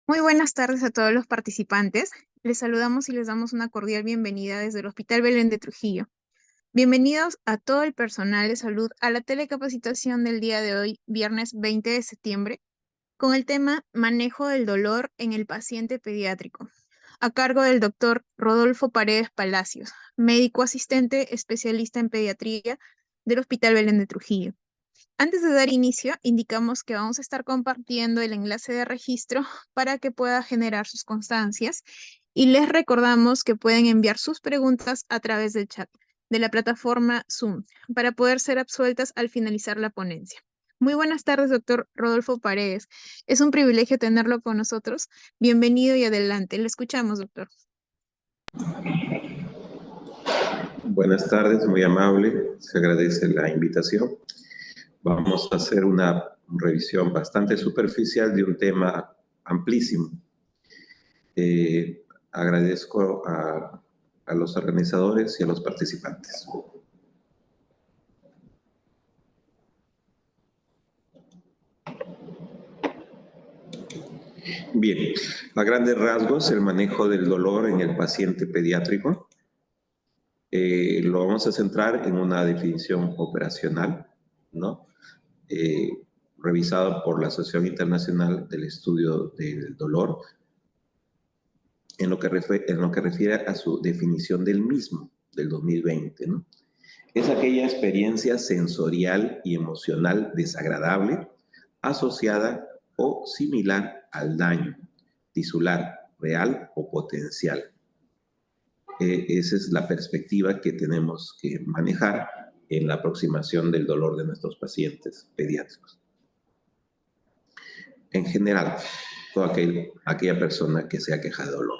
Muy buenas tardes a todos los participantes. Les saludamos y les damos una cordial bienvenida desde el Hospital Belén de Trujillo. Bienvenidos a todo el personal de salud a la telecapacitación del día de hoy, viernes 20 de septiembre, con el tema Manejo del dolor en el paciente pediátrico, a cargo del doctor Rodolfo Paredes Palacios, médico asistente especialista en pediatría del Hospital Belén de Trujillo. Antes de dar inicio, indicamos que vamos a estar compartiendo el enlace de registro para que pueda generar sus constancias y les recordamos que pueden enviar sus preguntas a través del chat de la plataforma Zoom para poder ser absueltas al finalizar la ponencia. Muy buenas tardes, doctor Rodolfo Paredes. Es un privilegio tenerlo con nosotros. Bienvenido y adelante. Le escuchamos, doctor. Buenas tardes, muy amable. Se agradece la invitación. Vamos a hacer una revisión bastante superficial de un tema amplísimo. Agradezco a los organizadores y a los participantes. Bien, a grandes rasgos, el manejo del dolor en el paciente pediátrico. Lo vamos a centrar en una definición operacional, ¿no? Revisado por la Asociación Internacional del Estudio del Dolor, en lo que refiere a su definición del mismo, del 2020, ¿no? Es aquella experiencia sensorial y emocional desagradable asociada o similar al daño tisular, real o potencial. Esa es la perspectiva que tenemos que manejar en la aproximación del dolor de nuestros pacientes pediátricos. En general, toda aquella persona que sea queja de dolor.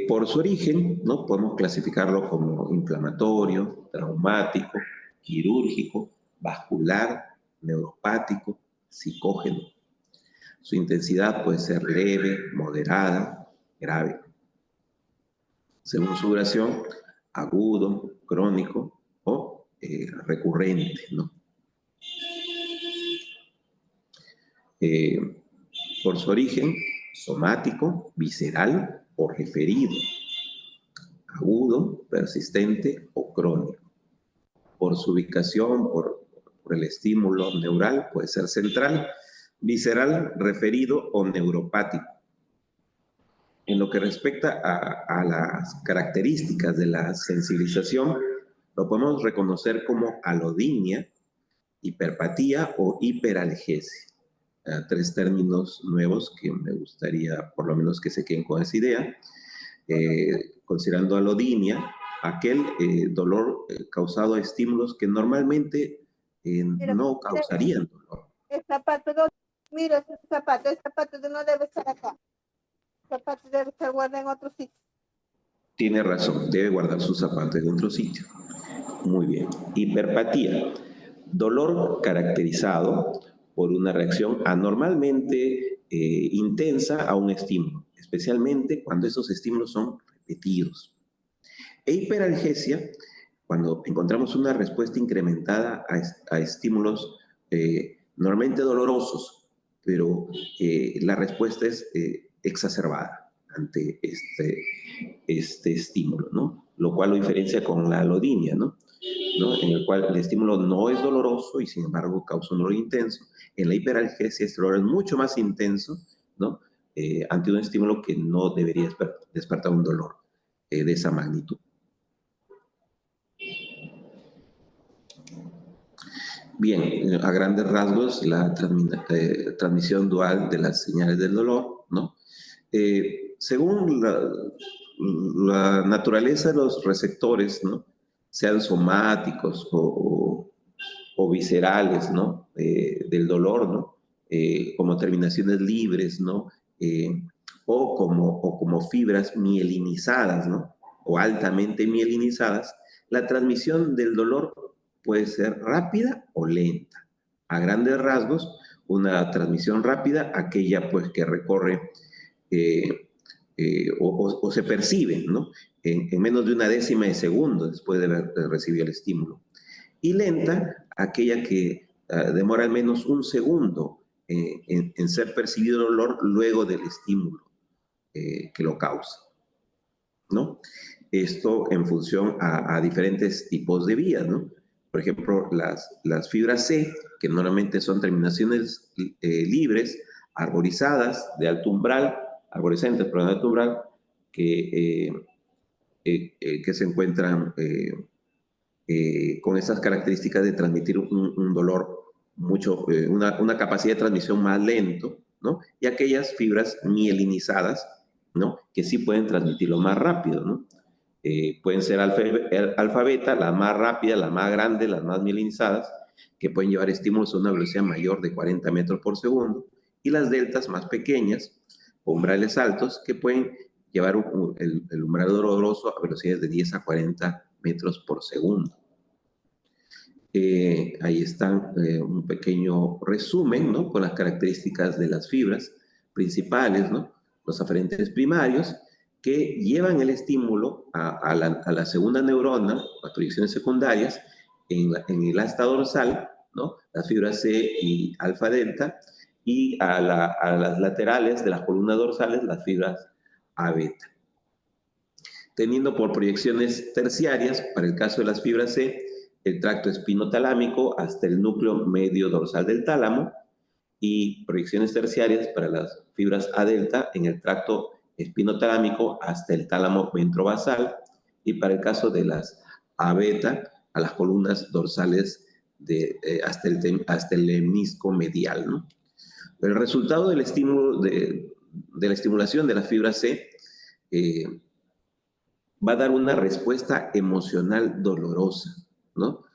Por su origen, ¿no? Podemos clasificarlo como inflamatorio, traumático, quirúrgico, vascular, neuropático, psicógeno. Su intensidad puede ser leve, moderada, grave. Según su duración, agudo, crónico o recurrente, ¿no? Por su origen, somático, visceral o referido, agudo, persistente o crónico. Por su ubicación, por el estímulo neural, puede ser central, visceral, referido o neuropático. En lo que respecta a las características de la sensibilización, lo podemos reconocer como alodinia, hiperpatía o hiperalgesia. Tres términos nuevos que me gustaría por lo menos que se queden con esa idea. Considerando alodinia, aquel dolor causado a estímulos que normalmente no causarían dolor. El zapato, mira ese zapato no debe estar acá. El zapato debe estar guardado en otro sitio. Tiene razón, debe guardar sus zapatos en otro sitio. Muy bien. Hiperpatía, dolor caracterizado por una reacción anormalmente intensa a un estímulo, especialmente cuando esos estímulos son repetidos. E hiperalgesia, cuando encontramos una respuesta incrementada a estímulos normalmente dolorosos, pero la respuesta es exacerbada ante este estímulo, ¿no? Lo cual lo diferencia con la alodinia, ¿no? En el cual el estímulo no es doloroso y sin embargo causa un dolor intenso. En la hiperalgesia este dolor es mucho más intenso, ¿no? Ante un estímulo que no debería despertar un dolor de esa magnitud. Bien, a grandes rasgos, la transmisión dual de las señales del dolor, ¿no? Según la naturaleza de los receptores, ¿no? Sean somáticos o viscerales, ¿no? Del dolor, ¿no? Como terminaciones libres, ¿no? O como fibras mielinizadas, ¿no? O altamente mielinizadas, la transmisión del dolor puede ser rápida o lenta. A grandes rasgos, una transmisión rápida, aquella pues que recorre o se percibe, ¿no? En menos de una décima de segundo después de haber recibido el estímulo. Y lenta, aquella que demora al menos un segundo en ser percibido el dolor luego del estímulo que lo causa, ¿no? Esto en función a diferentes tipos de vías, ¿no? Por ejemplo, las fibras C, que normalmente son terminaciones libres, arborizadas, de alto umbral, arborescentes, pero de alto umbral, que se encuentran con esas características de transmitir un dolor mucho, una capacidad de transmisión más lento, ¿no? Y aquellas fibras mielinizadas, ¿no? Que sí pueden transmitirlo más rápido, ¿no? Pueden ser alfa beta, las más rápidas, las más grandes, las más mielinizadas, que pueden llevar estímulos a una velocidad mayor de 40 metros por segundo, y las deltas más pequeñas, umbrales altos, que pueden llevar el umbral doloroso a velocidades de 10 a 40 metros por segundo. Ahí están un pequeño resumen, ¿no? Con las características de las fibras principales, ¿no? Los aferentes primarios, que llevan el estímulo a la segunda neurona, las proyecciones secundarias, en el asta dorsal, ¿no? Las fibras C y alfa delta, y a las laterales de las columnas dorsales, las fibras A beta. Teniendo por proyecciones terciarias, para el caso de las fibras C, el tracto espinotalámico hasta el núcleo medio dorsal del tálamo, y proyecciones terciarias para las fibras A delta en el tracto espinotalámico hasta el tálamo ventrobasal, y para el caso de las A beta a las columnas dorsales hasta el lemnisco medial, ¿no? El resultado del estímulo de la estimulación de la fibra C va a dar una respuesta emocional dolorosa, ¿no?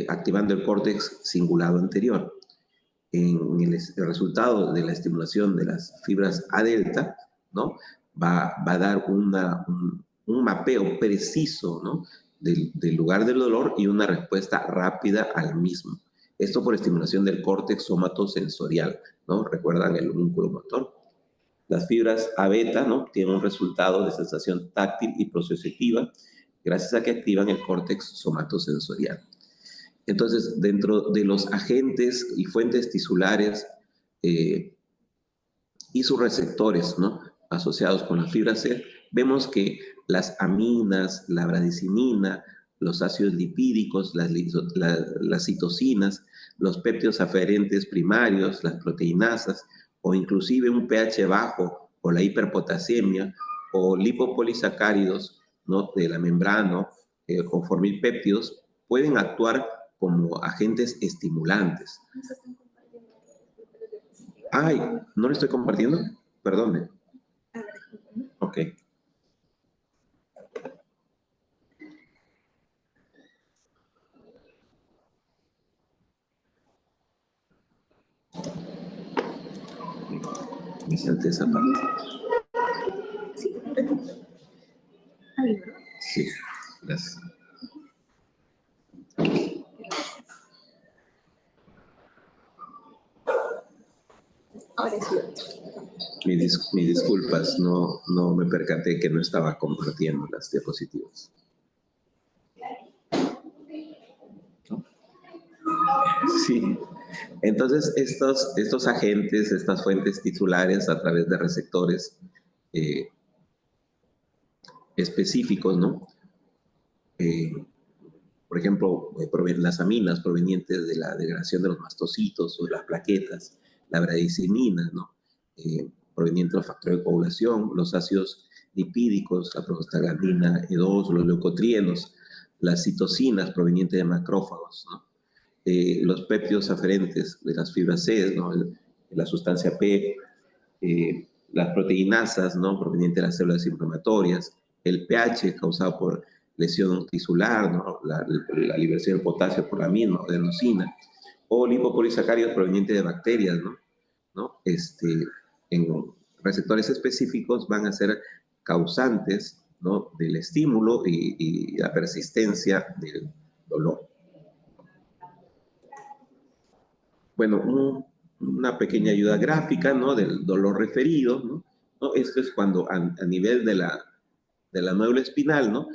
Activando el córtex cingulado anterior. En el resultado de la estimulación de las fibras A delta, ¿no? Va a dar un mapeo preciso, ¿no? Del lugar del dolor y una respuesta rápida al mismo. Esto por estimulación del córtex somatosensorial, ¿no? ¿Recuerdan el homúnculo motor? Las fibras A beta, ¿no? Tienen un resultado de sensación táctil y proprioceptiva gracias a que activan el córtex somatosensorial. Entonces, dentro de los agentes y fuentes tisulares y sus receptores, ¿no? Asociados con la fibra C, vemos que las aminas, la bradicimina, los ácidos lipídicos, las citocinas, los péptidos aferentes primarios, las proteinasas, o inclusive un pH bajo, o la hiperpotasemia, o lipopolisacáridos, ¿no? De la membrana, o formilpéptidos, pueden actuar como agentes estimulantes. Ay, ¿no lo estoy compartiendo? Perdone. Ok. Me salté esa parte. Sí, gracias. Ahora sí. Mis disculpas, no me percaté que no estaba compartiendo las diapositivas. ¿No? Sí. Entonces, estos agentes, estas fuentes titulares a través de receptores específicos, ¿no? Por ejemplo, las aminas provenientes de la degradación de los mastocitos o de las plaquetas, la bradicimina, ¿no? Proveniente de los factores de coagulación, los ácidos lipídicos, la prostaglandina E2, los leucotrienos, las citocinas provenientes de macrófagos, ¿no? Los péptidos aferentes de las fibras C, ¿no? La sustancia P, las proteinasas, ¿no? Provenientes de las células inflamatorias, el pH causado por lesión tisular, ¿no? La liberación del potasio por la misma, adenosina, o lipopolisacáridos provenientes de bacterias, ¿no? En receptores específicos van a ser causantes, ¿no? Del estímulo y la persistencia del dolor. Bueno, una pequeña ayuda gráfica, ¿no? Del dolor referido, ¿no? Esto es cuando a nivel de la médula espinal, ¿no?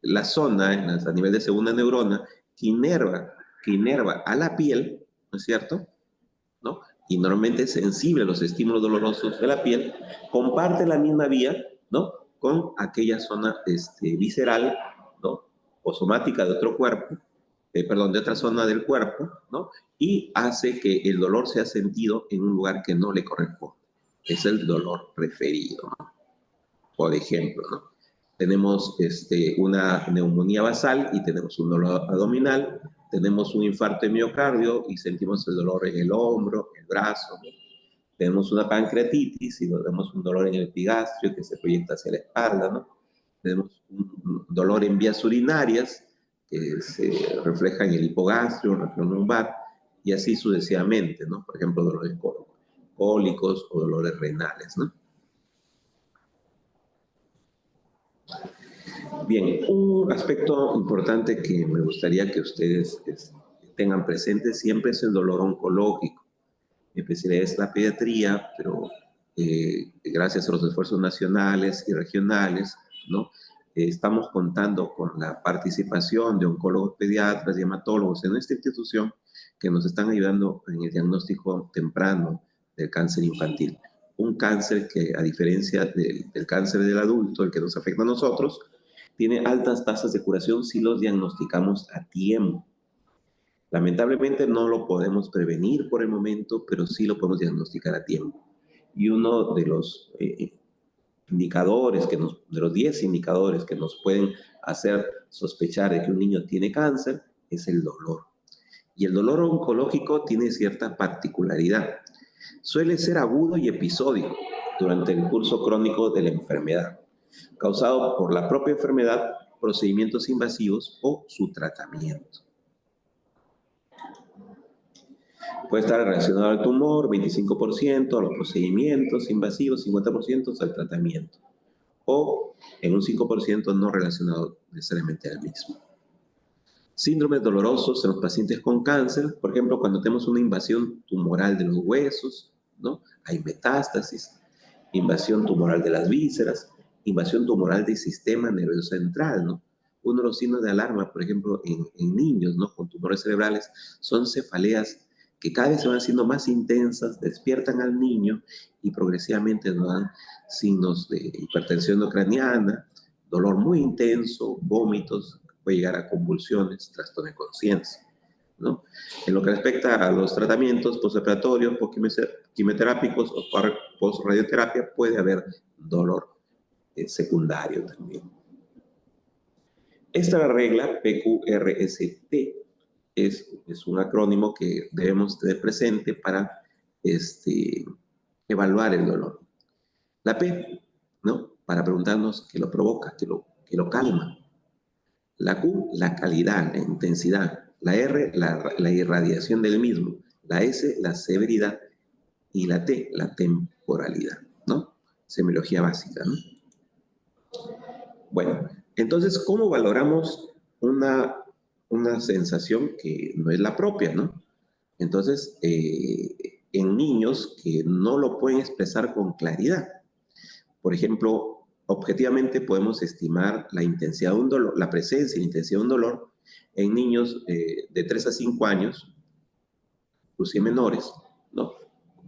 La zona a nivel de segunda neurona que inerva a la piel, ¿no es cierto? y normalmente es sensible a los estímulos dolorosos de la piel, comparte la misma vía, ¿no?, con aquella zona visceral, ¿no?, o somática de otro cuerpo, de otra zona del cuerpo, ¿no?, y hace que el dolor sea sentido en un lugar que no le corresponde. Es el dolor referido, ¿no? Por ejemplo, ¿no?, tenemos una neumonía basal y tenemos un dolor abdominal, tenemos un infarto de miocardio y sentimos el dolor en el hombro, el brazo, ¿no? Tenemos una pancreatitis y tenemos un dolor en el epigastrio que se proyecta hacia la espalda, ¿no? Tenemos un dolor en vías urinarias que se refleja en el hipogastrio, en la región lumbar, y así sucesivamente, ¿no? Por ejemplo, dolores cólicos o dolores renales, ¿no? Bien, un aspecto importante que me gustaría que ustedes tengan presente siempre es el dolor oncológico. Mi especialidad es la pediatría, pero gracias a los esfuerzos nacionales y regionales, ¿no?, estamos contando con la participación de oncólogos pediatras y hematólogos en esta institución que nos están ayudando en el diagnóstico temprano del cáncer infantil. Un cáncer que, a diferencia del cáncer del adulto, el que nos afecta a nosotros, tiene altas tasas de curación si los diagnosticamos a tiempo. Lamentablemente no lo podemos prevenir por el momento, pero sí lo podemos diagnosticar a tiempo. Y uno de los indicadores, de los 10 indicadores que nos pueden hacer sospechar de que un niño tiene cáncer, es el dolor. Y el dolor oncológico tiene cierta particularidad. Suele ser agudo y episódico durante el curso crónico de la enfermedad, causado por la propia enfermedad, procedimientos invasivos o su tratamiento. Puede estar relacionado al tumor, 25%, a los procedimientos invasivos, 50% al tratamiento, o en un 5% no relacionado necesariamente al mismo. Síndromes dolorosos en los pacientes con cáncer, por ejemplo, cuando tenemos una invasión tumoral de los huesos, ¿no?, hay metástasis, invasión tumoral de las vísceras, invasión tumoral del sistema nervioso central, ¿no? Uno de los signos de alarma, por ejemplo, en niños, ¿no?, con tumores cerebrales, son cefaleas que cada vez se van haciendo más intensas, despiertan al niño y progresivamente nos dan signos de hipertensión craniana, dolor muy intenso, vómitos, puede llegar a convulsiones, trastorno de conciencia, ¿no? En lo que respecta a los tratamientos postoperatorios, quimioterápicos o post-radioterapia, puede haber dolor secundario también. Esta regla, PQRST, es un acrónimo que debemos tener presente para evaluar el dolor. La P, ¿no?, para preguntarnos qué lo provoca, qué lo calma. La Q, la calidad, la intensidad. La R, la irradiación del mismo. La S, la severidad. Y la T, la temporalidad, ¿no? Semiología básica, ¿no? Bueno, entonces, ¿cómo valoramos una sensación que no es la propia, ¿no? Entonces, en niños que no lo pueden expresar con claridad. Por ejemplo, objetivamente podemos estimar la intensidad de un dolor, la presencia e intensidad de un dolor en niños de 3 a 5 años, inclusive menores, ¿no?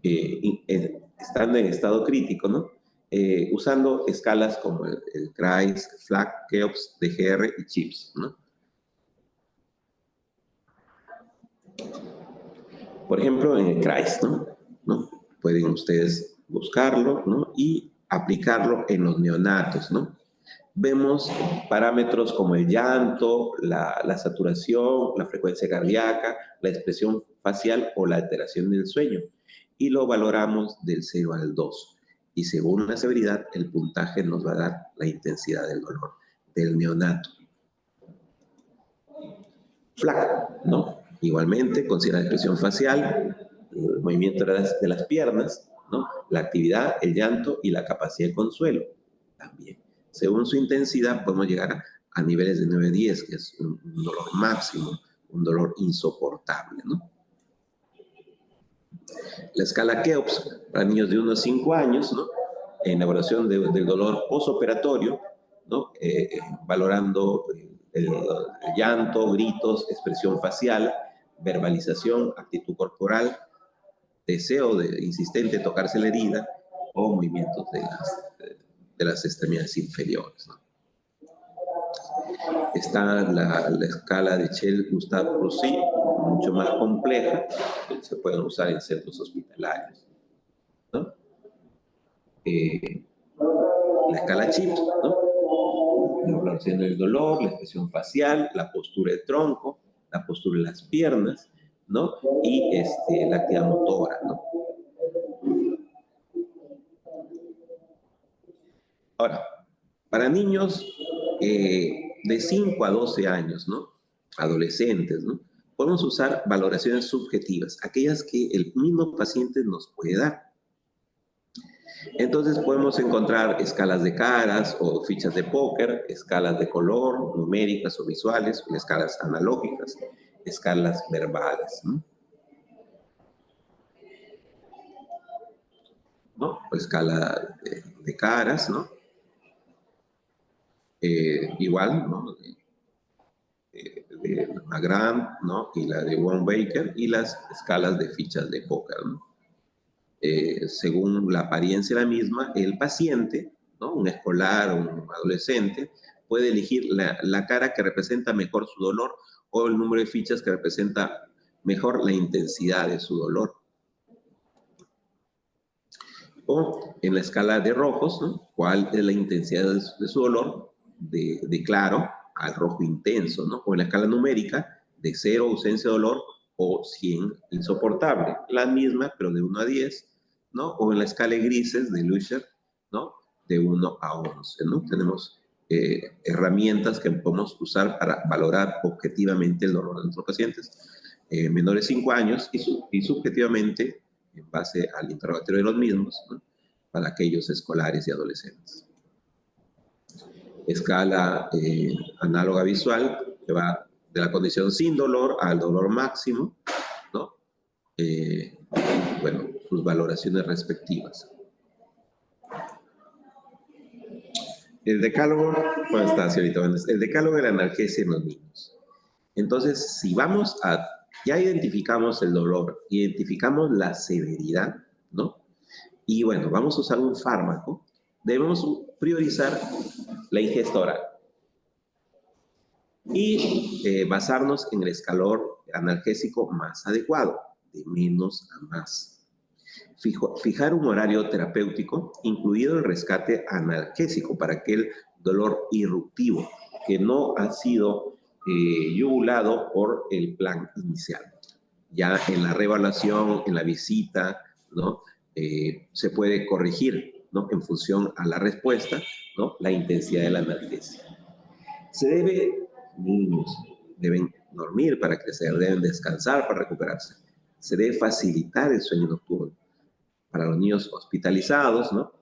Estando en estado crítico, ¿no? Usando escalas como el CRAIS, FLAC, KEOPS, DGR y CHIPS, ¿no? Por ejemplo, en el CRAIS, ¿no? Pueden ustedes buscarlo, ¿no?, y aplicarlo en los neonatos, ¿no? Vemos parámetros como el llanto, la saturación, la frecuencia cardíaca, la expresión facial o la alteración del sueño, y lo valoramos del 0 al 2. Y según la severidad, el puntaje nos va a dar la intensidad del dolor del neonato. FLAC, ¿no? Igualmente, considera la expresión facial, el movimiento de las piernas, ¿no?, la actividad, el llanto y la capacidad de consuelo también. Según su intensidad, podemos llegar a niveles de 9-10, que es un dolor máximo, un dolor insoportable, ¿no? La escala KEOPS para niños de 1 a 5 años, ¿no?, en la evaluación del dolor postoperatorio, ¿no?, valorando el llanto, gritos, expresión facial, verbalización, actitud corporal, deseo insistente de tocarse la herida o movimientos de las extremidades inferiores, ¿no? Está la escala de Chell-Gustav-Roussy, mucho más compleja, que se pueden usar en centros hospitalarios, ¿no? La escala CHIPS, ¿no? La valoración del dolor, la expresión facial, la postura del tronco, la postura de las piernas, ¿no? Y la actividad motora, ¿no? Ahora, para niños de 5 a 12 años, ¿no? Adolescentes, ¿no? Podemos usar valoraciones subjetivas, aquellas que el mismo paciente nos puede dar. Entonces podemos encontrar escalas de caras o fichas de póker, escalas de color, numéricas o visuales, escalas analógicas, escalas verbales, ¿no? O escala de caras, ¿no? Igual, ¿no? De Magram, ¿no? Y la de Wong-Baker y las escalas de fichas de póker, ¿no? Según la apariencia de la misma, el paciente, ¿no? Un escolar o un adolescente, puede elegir la cara que representa mejor su dolor o el número de fichas que representa mejor la intensidad de su dolor. O en la escala de rojos, ¿no? ¿Cuál es la intensidad de su dolor? De claro al rojo intenso, ¿no? O en la escala numérica, de 0, ausencia de dolor, o 100, insoportable. La misma, pero de 1 a 10, ¿no? O en la escala de grises de Lucher, ¿no? De 1 a 11, ¿no? Tenemos herramientas que podemos usar para valorar objetivamente el dolor de nuestros pacientes menores de 5 años y subjetivamente en base al interrogatorio de los mismos, ¿no? Para aquellos escolares y adolescentes. Escala análoga visual, que va de la condición sin dolor al dolor máximo, ¿no? Bueno, sus valoraciones respectivas. El decálogo, ¿cómo está, señorita? El decálogo de la analgesia en los niños. Entonces, si vamos a, ya identificamos el dolor, identificamos la severidad, ¿no? Y bueno, vamos a usar un fármaco, debemos priorizar la ingesta oral y basarnos en el escalón analgésico más adecuado, de menos a más. Fijar un horario terapéutico, incluido el rescate analgésico para aquel dolor irruptivo que no ha sido yugulado por el plan inicial. Ya en la reevaluación, en la visita, ¿no? Se puede corregir, ¿no? En función a la respuesta, ¿no? La intensidad de la analgesia. Niños deben dormir para crecer, deben descansar para recuperarse. Se debe facilitar el sueño nocturno. Para los niños hospitalizados, ¿no?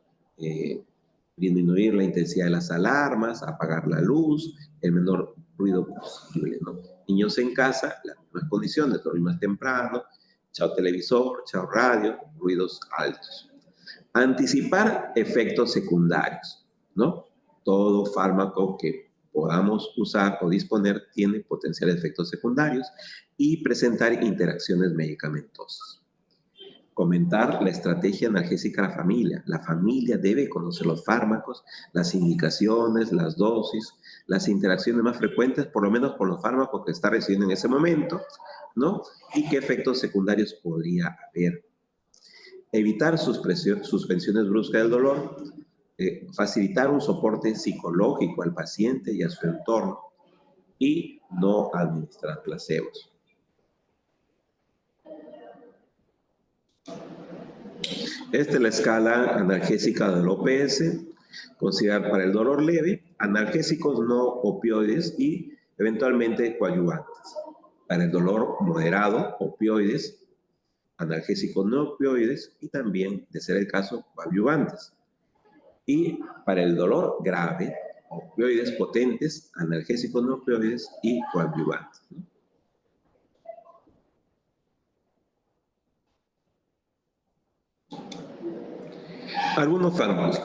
Disminuir la intensidad de las alarmas, apagar la luz, el menor ruido posible, ¿no? Niños en casa, las mismas condiciones, dormir más temprano, chao televisor, chao radio, ruidos altos. Anticipar efectos secundarios, ¿no? Todo fármaco que podamos usar o disponer tiene potenciales efectos secundarios y presentar interacciones medicamentosas. Comentar la estrategia analgésica a la familia. La familia debe conocer los fármacos, las indicaciones, las dosis, las interacciones más frecuentes, por lo menos con los fármacos que está recibiendo en ese momento, ¿no? Y qué efectos secundarios podría haber. Evitar suspensiones bruscas del dolor, facilitar un soporte psicológico al paciente y a su entorno y no administrar placebos. Esta es la escala analgésica del OPS, considerar para el dolor leve, analgésicos no opioides y eventualmente coadyuvantes. Para el dolor moderado, opioides, analgésicos no opioides y también, de ser el caso, coadyuvantes. Y para el dolor grave, opioides potentes, analgésicos no opioides y coadyuvantes. Algunos fármacos,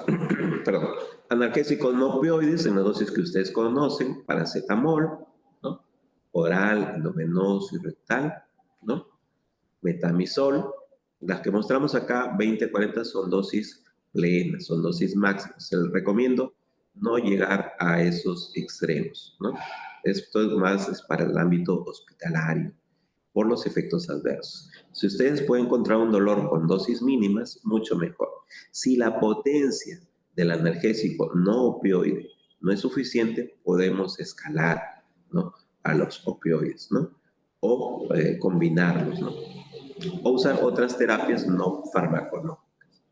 perdón, analgésicos no opioides en la dosis que ustedes conocen, paracetamol, ¿no? Oral, endovenoso y rectal, ¿no? Metamizol, Las que mostramos acá, 20, 40, son dosis plenas, son dosis máximas. Les recomiendo no llegar a esos extremos, ¿no? Esto más es para el ámbito hospitalario, por los efectos adversos. Si ustedes pueden encontrar un dolor con dosis mínimas, mucho mejor. Si la potencia del analgésico no opioide no es suficiente, podemos escalar, ¿no?, a los opioides, ¿no? O combinarlos, ¿no? O usar otras terapias no farmacológicas.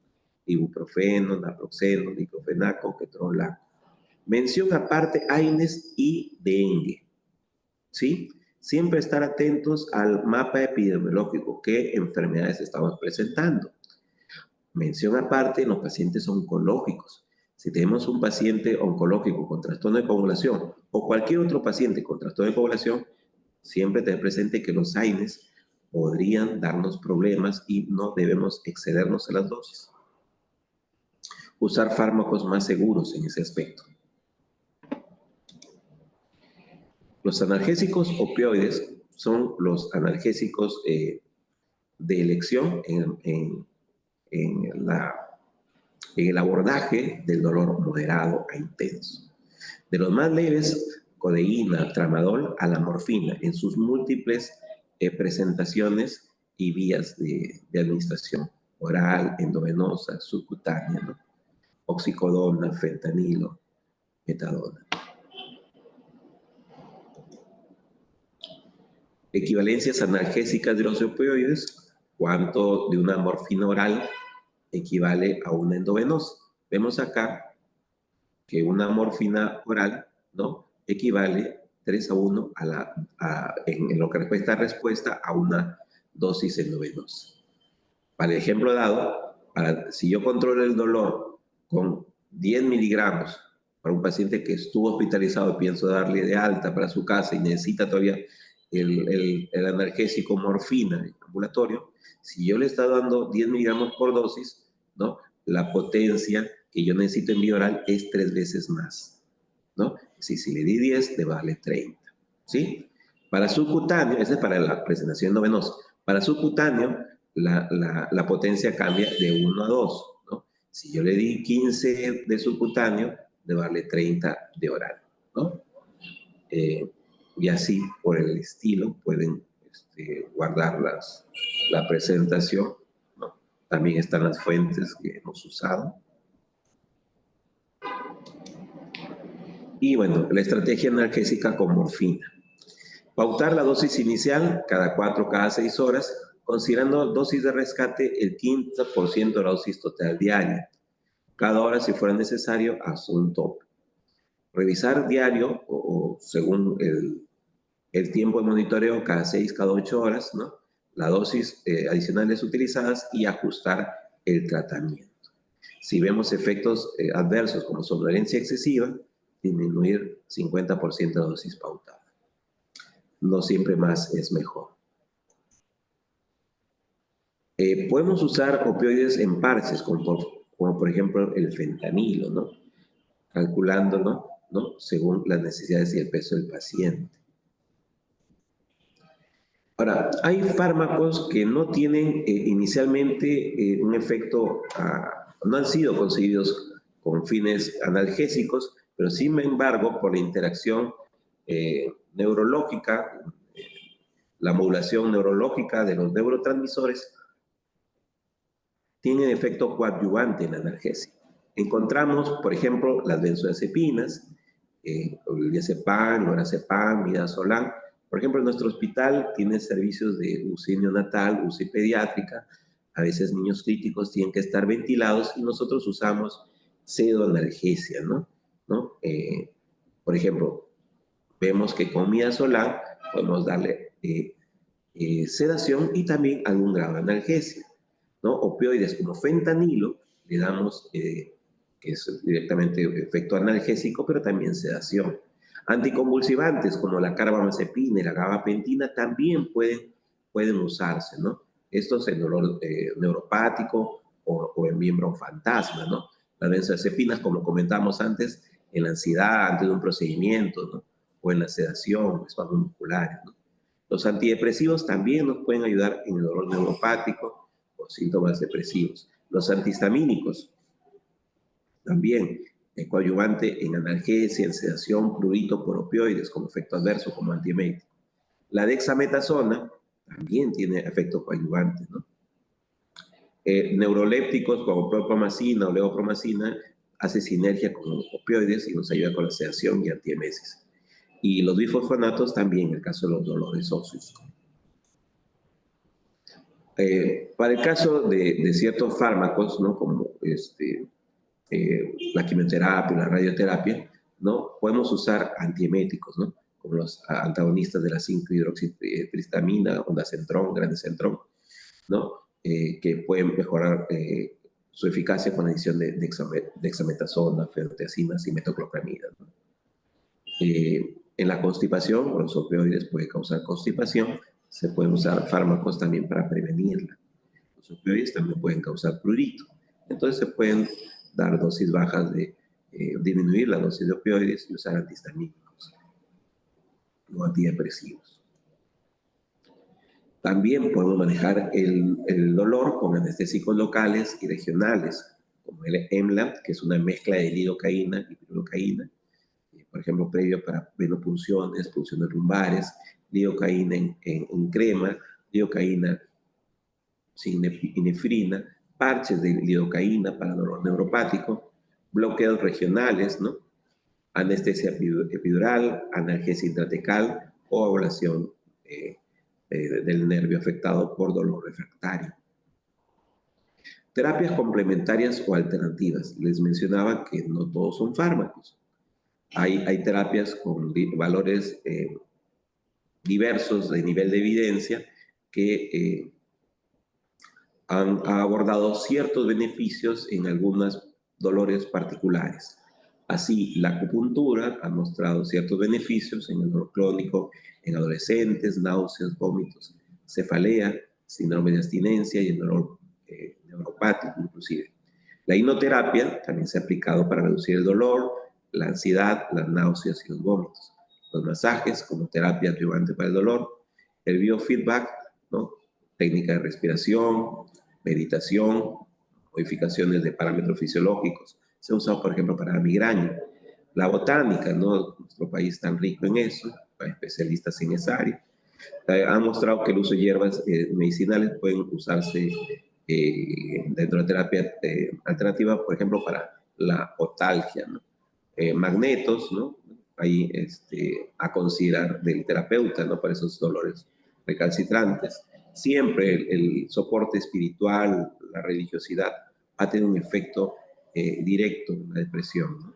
Ibuprofeno, naproxeno, diclofenaco, ketorolaco. Mención aparte, AINES y dengue, ¿sí? Siempre estar atentos al mapa epidemiológico, qué enfermedades estamos presentando. Mención aparte en los pacientes oncológicos. Si tenemos un paciente oncológico con trastorno de coagulación o cualquier otro paciente con trastorno de coagulación, siempre tener presente que los AINES podrían darnos problemas y no debemos excedernos en las dosis. Usar fármacos más seguros en ese aspecto. Los analgésicos opioides son los analgésicos de elección en el abordaje del dolor moderado a intenso. De los más leves, codeína, tramadol, a la morfina, en sus múltiples presentaciones y vías de administración, oral, endovenosa, subcutánea, ¿no? Oxicodona, fentanilo, metadona. Equivalencias analgésicas de los opioides, cuánto de una morfina oral equivale a una endovenosa. Vemos acá que una morfina oral, ¿no?, equivale 3:1 en lo que respuesta a una dosis endovenosa. Para el ejemplo dado, si yo controlo el dolor con 10 miligramos para un paciente que estuvo hospitalizado, pienso darle de alta para su casa y necesita todavía el analgésico morfina ambulatorio, si yo le estoy dando 10 miligramos por dosis, ¿no?, la potencia que yo necesito en vía oral es 3 veces más, ¿no? Si le di 10, le vale 30, ¿sí? Para subcutáneo, esa es para la presentación endovenosa. Para subcutáneo, la potencia cambia de 1 a 2, ¿no? Si yo le di 15 de subcutáneo, le vale 30 de oral, ¿no? Y así, por el estilo, pueden guardar la presentación, ¿no? También están las fuentes que hemos usado. Y bueno, la estrategia analgésica con morfina. Pautar la dosis inicial cada 4, cada 6 horas, considerando dosis de rescate el 15% de la dosis total diaria. Cada hora, si fuera necesario, hasta un tope. Revisar diario o según el tiempo de monitoreo, cada 6, cada 8 horas, ¿no?, la dosis adicionales utilizadas y ajustar el tratamiento. Si vemos efectos adversos como somnolencia excesiva, disminuir 50% la dosis pautada. No siempre más es mejor. Podemos usar opioides en parches, como por ejemplo el fentanilo, ¿no?, calculándolo, ¿no?, según las necesidades y el peso del paciente. Ahora, hay fármacos que no tienen inicialmente un efecto, no han sido concebidos con fines analgésicos, pero sin embargo, por la interacción neurológica, la modulación neurológica de los neurotransmisores, tienen efecto coadyuvante en la analgesia. Encontramos, por ejemplo, las benzodiazepinas, el diazepam, lorazepam, midazolam. Por ejemplo, en nuestro hospital tiene servicios de UCI neonatal, UCI pediátrica. A veces niños críticos tienen que estar ventilados y nosotros usamos pseudoanalgesia, ¿no? Por ejemplo, vemos que con midazolam podemos darle sedación y también algún grado de analgesia, ¿no? Opioides como fentanilo le damos, que es directamente efecto analgésico, pero también sedación. Anticonvulsivantes como la carbamazepina y la gabapentina también pueden usarse, ¿no? Estos en dolor neuropático o en miembro fantasma, ¿no? Las benzodiazepinas, como comentamos antes, en la ansiedad, antes de un procedimiento, ¿no?, o en la sedación, espasmos musculares, ¿no? Los antidepresivos también nos pueden ayudar en el dolor neuropático, los síntomas depresivos. Los antihistamínicos, también coadyuvante en analgesia, en sedación, prurito por opioides como efecto adverso, como antiemético. La dexametasona también tiene efecto coadyuvante, ¿no? Neurolépticos como propamacina o levopromacina hace sinergia con los opioides y nos ayuda con la sedación y antiemesis. Y los bifosfonatos también en el caso de los dolores óseos. Para el caso de ciertos fármacos, ¿no? Como la quimioterapia, la radioterapia, ¿no? Podemos usar antieméticos, ¿no? Como los antagonistas de la 5-hidroxitristamina, ondansetron, grandecentron, ¿no? Que pueden mejorar su eficacia con la adición de dexametasona, fenotiazinas y metoclopramida, ¿no? En la constipación, los opioides pueden causar constipación, se pueden usar fármacos también para prevenirla. Los opioides también pueden causar prurito. Entonces se pueden dar dosis bajas disminuir la dosis de opioides y usar antihistamínicos o antidepresivos. También podemos manejar el dolor con anestésicos locales y regionales, como el EMLA, que es una mezcla de lidocaína y pirocaína, por ejemplo, previo para venopunciones, punciones lumbares, lidocaína en crema, lidocaína sin epinefrina, parches de lidocaína para dolor neuropático, bloqueos regionales, ¿no? Anestesia epidural, analgesia intratecal o ablación del nervio afectado por dolor refractario. Terapias complementarias o alternativas. Les mencionaba que no todos son fármacos. Hay terapias con valores diversos de nivel de evidencia que han abordado ciertos beneficios en algunos dolores particulares. Así, la acupuntura ha mostrado ciertos beneficios en el dolor crónico en adolescentes, náuseas, vómitos, cefalea, síndrome de abstinencia y el dolor neuropático inclusive. La hipnoterapia también se ha aplicado para reducir el dolor, la ansiedad, las náuseas y los vómitos. Los masajes como terapia adyuvante para el dolor, el biofeedback, ¿no? Técnica de respiración, meditación, modificaciones de parámetros fisiológicos. Se ha usado, por ejemplo, para la migraña. La botánica, ¿no? Nuestro país tan rico en eso, hay especialistas en esa área. Han mostrado que el uso de hierbas medicinales pueden usarse dentro de la terapia alternativa, por ejemplo, para la otalgia, ¿no? Magnetos, ¿no? Ahí a considerar del terapeuta, ¿no? Para esos dolores recalcitrantes. Siempre el soporte espiritual, la religiosidad, ha tenido un efecto directo en la depresión, ¿no?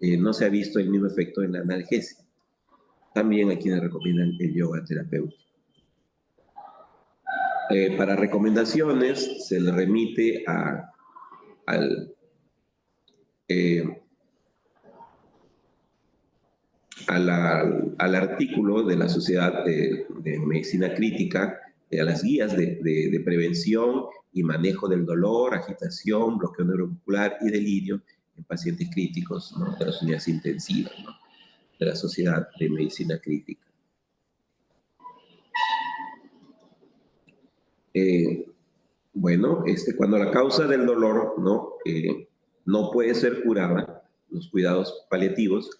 No se ha visto el mismo efecto en la analgesia. También hay quienes recomiendan el yoga terapéutico. Para recomendaciones se le remite al artículo de la Sociedad de Medicina Crítica, a las guías de prevención y manejo del dolor, agitación, bloqueo neuromuscular y delirio en pacientes críticos, ¿no? De las unidades intensivas, ¿no? De la Sociedad de Medicina Crítica. Bueno, cuando la causa del dolor no puede ser curada, los cuidados paliativos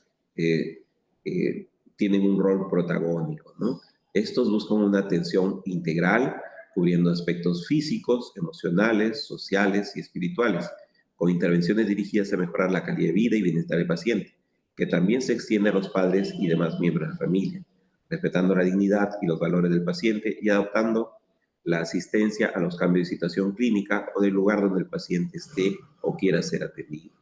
tienen un rol protagónico, ¿no? Estos buscan una atención integral, cubriendo aspectos físicos, emocionales, sociales y espirituales, con intervenciones dirigidas a mejorar la calidad de vida y bienestar del paciente, que también se extiende a los padres y demás miembros de la familia, respetando la dignidad y los valores del paciente y adaptando la asistencia a los cambios de situación clínica o del lugar donde el paciente esté o quiera ser atendido.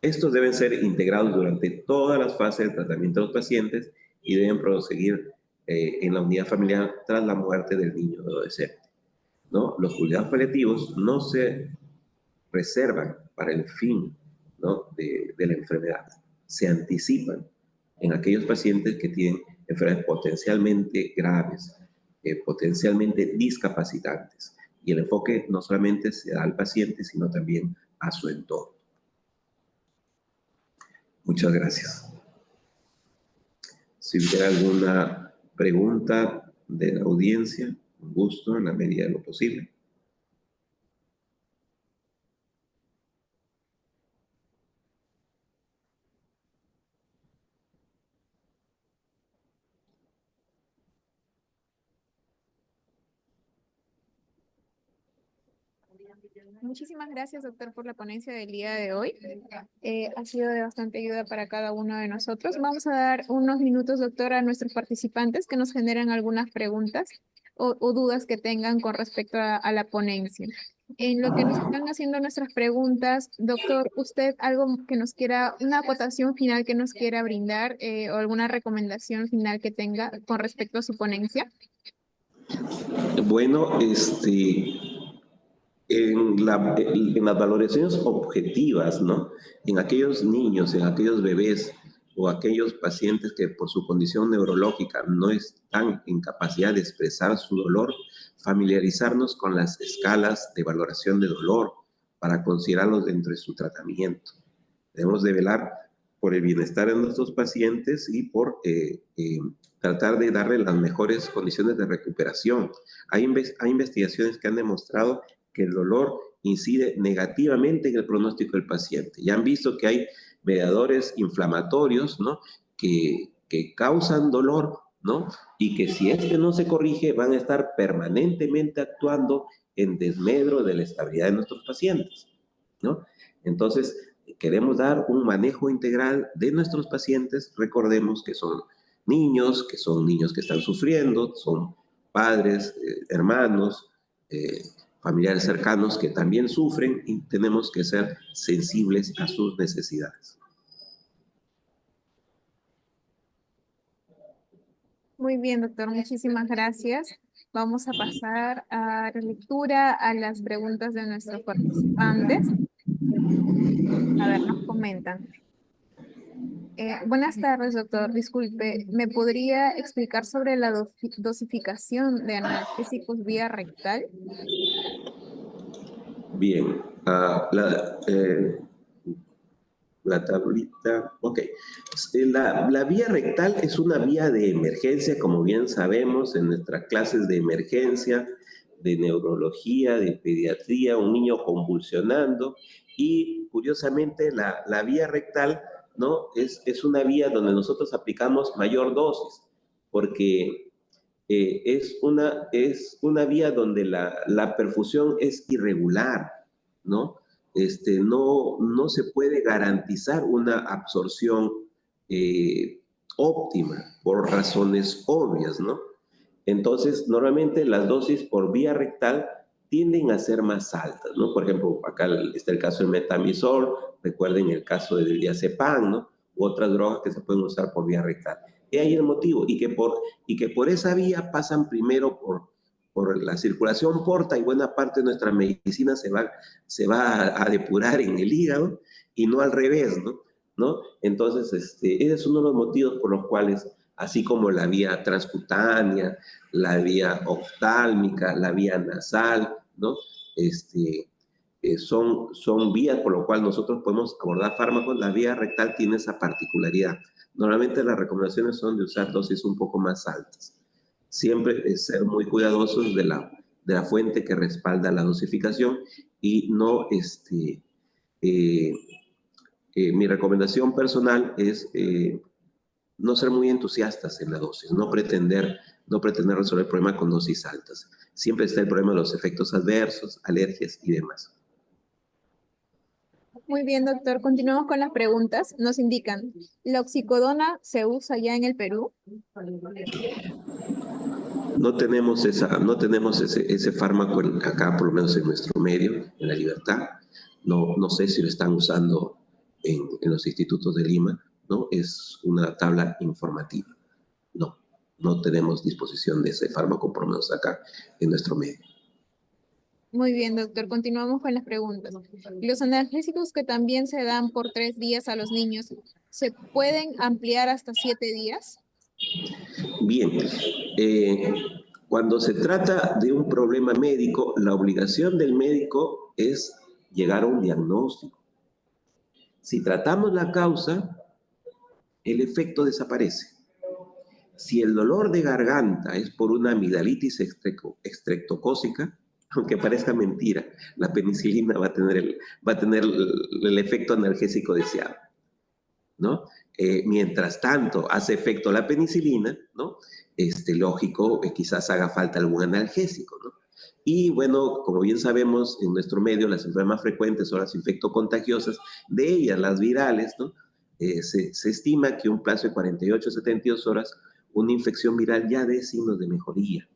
Estos deben ser integrados durante todas las fases de tratamiento de los pacientes y deben proseguir en la unidad familiar tras la muerte del niño o adolescente, ¿no? Los cuidados paliativos no se reservan para el fin, ¿no? de la enfermedad, se anticipan en aquellos pacientes que tienen enfermedades potencialmente graves, potencialmente discapacitantes. Y el enfoque no solamente se da al paciente, sino también a su entorno. Muchas gracias. Si hubiera alguna pregunta de la audiencia, Con gusto, en la medida de lo posible. Muchísimas gracias, doctor, por la ponencia del día de hoy. Ha sido de bastante ayuda para cada uno de nosotros. Vamos a dar unos minutos, doctor, a nuestros participantes que nos generen algunas preguntas o dudas que tengan con respecto a la ponencia. En lo que nos están haciendo nuestras preguntas, doctor, ¿usted algo que nos quiera, una acotación final que nos quiera brindar o alguna recomendación final que tenga con respecto a su ponencia? Bueno, en las valoraciones objetivas, ¿no? En aquellos niños, en aquellos bebés o aquellos pacientes que por su condición neurológica no están en capacidad de expresar su dolor, familiarizarnos con las escalas de valoración de dolor para considerarlos dentro de su tratamiento. Debemos de velar por el bienestar de nuestros pacientes y por tratar de darle las mejores condiciones de recuperación. Hay investigaciones que han demostrado que el dolor incide negativamente en el pronóstico del paciente. Ya han visto que hay mediadores inflamatorios, ¿no? que causan dolor, ¿no? Y que si este no se corrige, van a estar permanentemente actuando en desmedro de la estabilidad de nuestros pacientes, ¿no? Entonces, queremos dar un manejo integral de nuestros pacientes. Recordemos que son niños que están sufriendo, son padres, hermanos, familiares cercanos que también sufren y tenemos que ser sensibles a sus necesidades. Muy bien, doctor, muchísimas gracias. Vamos a pasar a la lectura a las preguntas de nuestros participantes. A ver, nos comentan. Buenas tardes, doctor. Disculpe, ¿me podría explicar sobre la dosificación de analgésicos vía rectal? Bien, la tablita, ok. La vía rectal es una vía de emergencia, como bien sabemos, en nuestras clases de emergencia, de neurología, de pediatría, un niño convulsionando, y curiosamente la vía rectal, ¿no? Es una vía donde nosotros aplicamos mayor dosis, porque es una vía donde la perfusión es irregular, ¿no? No se puede garantizar una absorción eh, óptima por razones obvias, ¿no? Entonces, normalmente las dosis por vía rectal tienden a ser más altas, ¿no? Por ejemplo, acá está el caso del metamizol, recuerden el caso del diazepam, ¿no? U otras drogas que se pueden usar por vía rectal. Y ahí el motivo, y que por esa vía pasan primero por la circulación porta y buena parte de nuestra medicina se va a depurar en el hígado y no al revés, ¿no? Entonces, ese es uno de los motivos por los cuales, así como la vía transcutánea, la vía oftálmica, la vía nasal, ¿no? Son vías por lo cual nosotros podemos abordar fármacos. La vía rectal tiene esa particularidad. Normalmente las recomendaciones son de usar dosis un poco más altas. Siempre es ser muy cuidadosos de la fuente que respalda la dosificación y no, mi recomendación personal es no ser muy entusiastas en la dosis, no pretender resolver el problema con dosis altas. Siempre está el problema de los efectos adversos, alergias y demás. Muy bien, doctor. Continuamos con las preguntas. Nos indican, ¿la oxicodona se usa ya en el Perú? No tenemos ese fármaco acá, por lo menos en nuestro medio, en La Libertad. No sé si lo están usando en los institutos de Lima, ¿no? Es una tabla informativa. No tenemos disposición de ese fármaco, por lo menos acá en nuestro medio. Muy bien, doctor. Continuamos con las preguntas. ¿Los analgésicos que también se dan por 3 días a los niños se pueden ampliar hasta 7 días? Bien, cuando se trata de un problema médico, la obligación del médico es llegar a un diagnóstico. Si tratamos la causa, el efecto desaparece. Si el dolor de garganta es por una amigdalitis estreptocócica, aunque parezca mentira, la penicilina va a tener el efecto analgésico deseado, ¿no? Mientras tanto hace efecto la penicilina, ¿no? Lógico, quizás haga falta algún analgésico, ¿no? Y bueno, como bien sabemos, en nuestro medio las enfermedades más frecuentes son las infectocontagiosas, de ellas las virales, ¿no? Se estima que un plazo de 48 a 72 horas, una infección viral ya dé signos de mejoría,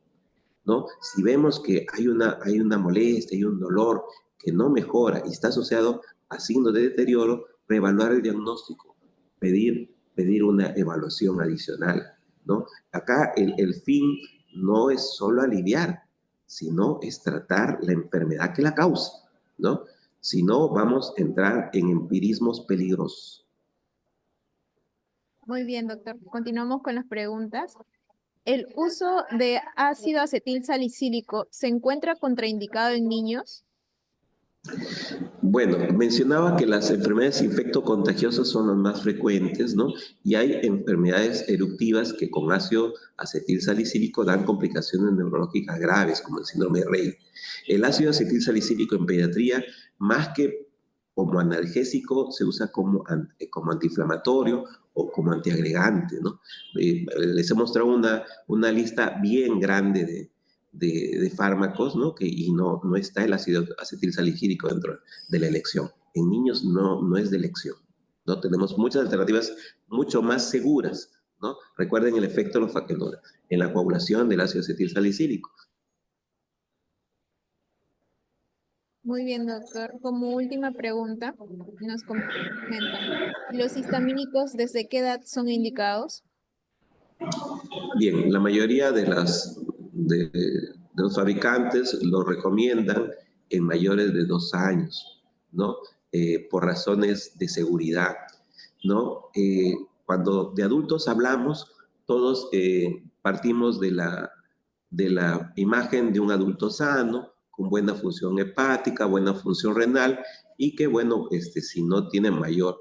¿no? Si vemos que hay una molestia, hay un dolor que no mejora y está asociado a signos de deterioro, reevaluar el diagnóstico, pedir una evaluación adicional, ¿no? Acá el fin no es solo aliviar, sino es tratar la enfermedad que la causa, ¿no? Si no, vamos a entrar en empirismos peligrosos. Muy bien, doctor. Continuamos con las preguntas. ¿El uso de ácido acetil salicílico se encuentra contraindicado en niños? Bueno, mencionaba que las enfermedades infectocontagiosas son las más frecuentes, ¿no? Y hay enfermedades eruptivas que con ácido acetil salicílico dan complicaciones neurológicas graves, como el síndrome de Rey. El ácido acetil salicílico en pediatría, más que como analgésico, se usa como antiinflamatorio o como antiagregante, ¿no? Les he mostrado una lista bien grande de fármacos, ¿no? Y no está el ácido acetil salicílico dentro de la elección. En niños no es de elección, ¿no? Tenemos muchas alternativas mucho más seguras, ¿no? Recuerden el efecto en la coagulación del ácido acetil salicílico. Muy bien, doctor. Como última pregunta, nos comentan, ¿los histamínicos desde qué edad son indicados? Bien, la mayoría de los fabricantes lo recomiendan en mayores de 2 años, ¿no? Por razones de seguridad, ¿no? Cuando de adultos hablamos, todos partimos de la imagen de un adulto sano, con buena función hepática, buena función renal, y que, bueno, si no tiene mayor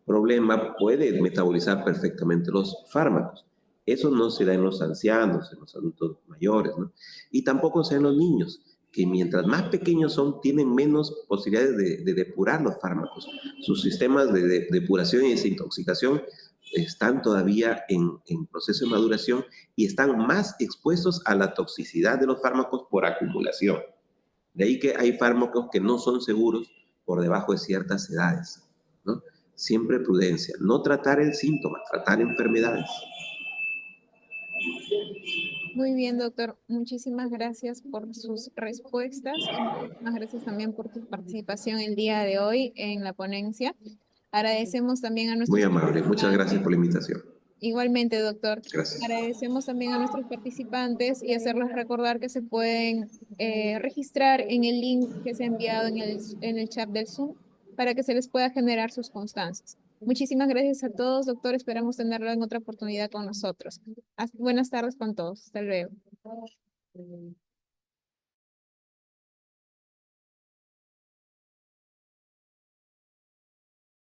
problema, puede metabolizar perfectamente los fármacos. Eso no se da en los ancianos, en los adultos mayores, ¿no? Y tampoco se da en los niños, que mientras más pequeños son, tienen menos posibilidades de depurar los fármacos. Sus sistemas de depuración y desintoxicación están todavía en proceso de maduración y están más expuestos a la toxicidad de los fármacos por acumulación. De ahí que hay fármacos que no son seguros por debajo de ciertas edades, ¿no? Siempre prudencia, no tratar el síntoma, tratar enfermedades. Muy bien, doctor. Muchísimas gracias por sus respuestas y muchísimas gracias también por tu participación el día de hoy en la ponencia. Agradecemos también a Muy nuestros amable, muchas gracias participantes. por la invitación. Igualmente, doctor. Gracias. Agradecemos también a nuestros participantes y hacerles recordar que se pueden registrar en el link que se ha enviado en el chat del Zoom para que se les pueda generar sus constancias. Muchísimas gracias a todos, doctor. Esperamos tenerlo en otra oportunidad con nosotros. Buenas tardes con todos. Hasta luego.